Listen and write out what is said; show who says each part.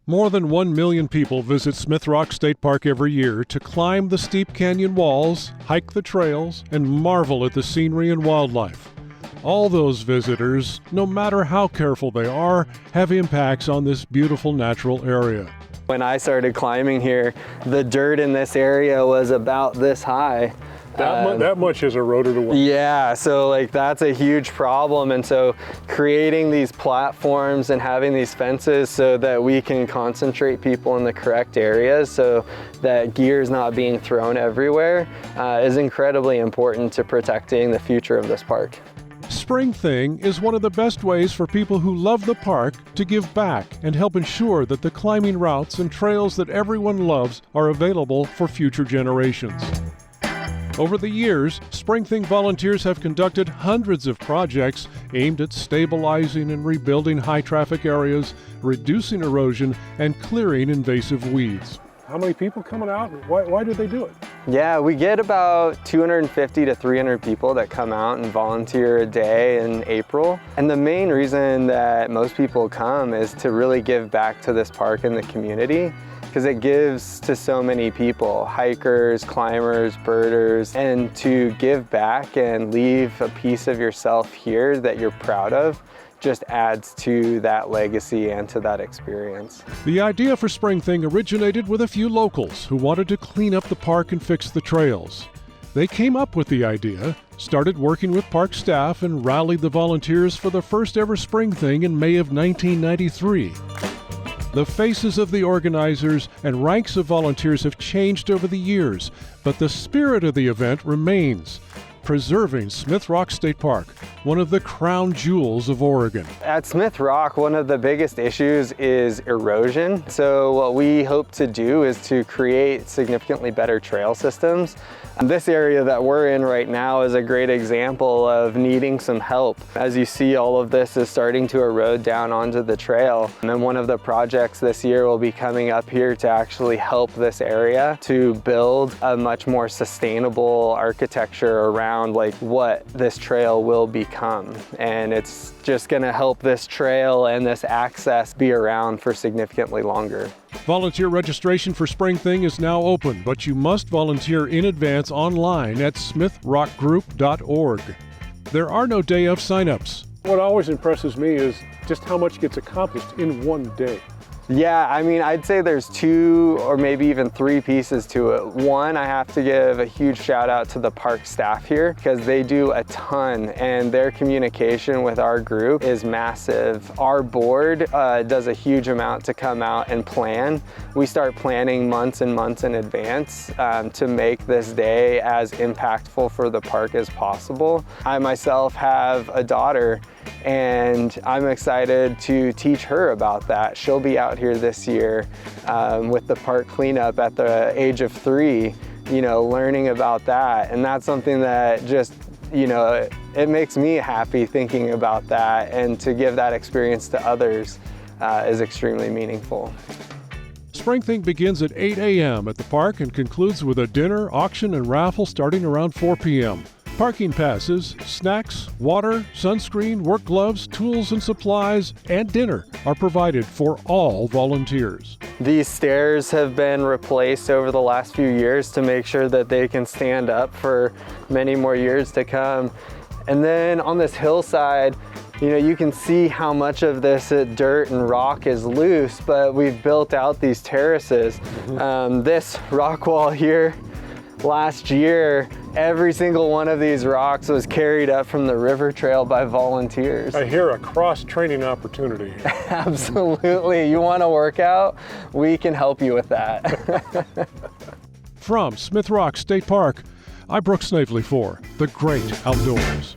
Speaker 1: More than 1 million people visit Smith Rock State Park every year to climb the steep canyon walls, hike the trails, and marvel at the scenery and wildlife. All those visitors, no matter how careful they are, have impacts on this beautiful natural area.
Speaker 2: When I started climbing here, the dirt in this area was about this high.
Speaker 1: That much is eroded away.
Speaker 2: Yeah, so like that's a huge problem. And so creating these platforms and having these fences so that we can concentrate people in the correct areas so that gear is not being thrown everywhere is incredibly important to protecting the future of this park.
Speaker 1: Spring Thing is one of the best ways for people who love the park to give back and help ensure that the climbing routes and trails that everyone loves are available for future generations. Over the years, Spring Thing volunteers have conducted hundreds of projects aimed at stabilizing and rebuilding high-traffic areas, reducing erosion, and clearing invasive weeds. How many people coming out? Why do they do it?
Speaker 2: Yeah, we get about 250 to 300 people that come out and volunteer a day in April. And the main reason that most people come is to really give back to this park and the community, because it gives to so many people, hikers, climbers, birders, and to give back and leave a piece of yourself here that you're proud of just adds to that legacy and to that experience.
Speaker 1: The idea for Spring Thing originated with a few locals who wanted to clean up the park and fix the trails. They came up with the idea, started working with park staff, and rallied the volunteers for the first ever Spring Thing in May of 1993. The faces of the organizers and ranks of volunteers have changed over the years, but the spirit of the event remains, preserving Smith Rock State Park, one of the crown jewels of Oregon.
Speaker 2: At Smith Rock, one of the biggest issues is erosion. So what we hope to do is to create significantly better trail systems. And this area that we're in right now is a great example of needing some help. As you see, all of this is starting to erode down onto the trail. And then one of the projects this year will be coming up here to actually help this area to build a much more sustainable architecture around like what this trail will become. And it's just gonna help this trail and this access be around for significantly longer.
Speaker 1: Volunteer registration for Spring Thing is now open, but you must volunteer in advance online at smithrockgroup.org. There are no day of signups. What always impresses me is just how much gets accomplished in one day.
Speaker 2: Yeah, I mean, I'd say there's 2 or maybe even 3 pieces to it. One, I have to give a huge shout out to the park staff here because they do a ton and their communication with our group is massive. Our board does a huge amount to come out and plan. We start planning months and months in advance to make this day as impactful for the park as possible. I myself have a daughter and I'm excited to teach her about that. She'll be out here this year with the park cleanup at the age of 3, you know, learning about that. And that's something that just, you know, it makes me happy thinking about that, and to give that experience to others is extremely meaningful.
Speaker 1: Spring Thing begins at 8 a.m. at the park and concludes with a dinner, auction, and raffle starting around 4 p.m. Parking passes, snacks, water, sunscreen, work gloves, tools and supplies, and dinner are provided for all volunteers.
Speaker 2: These stairs have been replaced over the last few years to make sure that they can stand up for many more years to come. And then on this hillside, you know, you can see how much of this dirt and rock is loose, but we've built out these terraces. This rock wall here, last year, every single one of these rocks was carried up from the river trail by volunteers.
Speaker 1: I hear a cross-training opportunity.
Speaker 2: Absolutely. You want to work out? We can help you with that.
Speaker 1: From Smith Rock State Park, I'm Brooks Snavely for The Great Outdoors.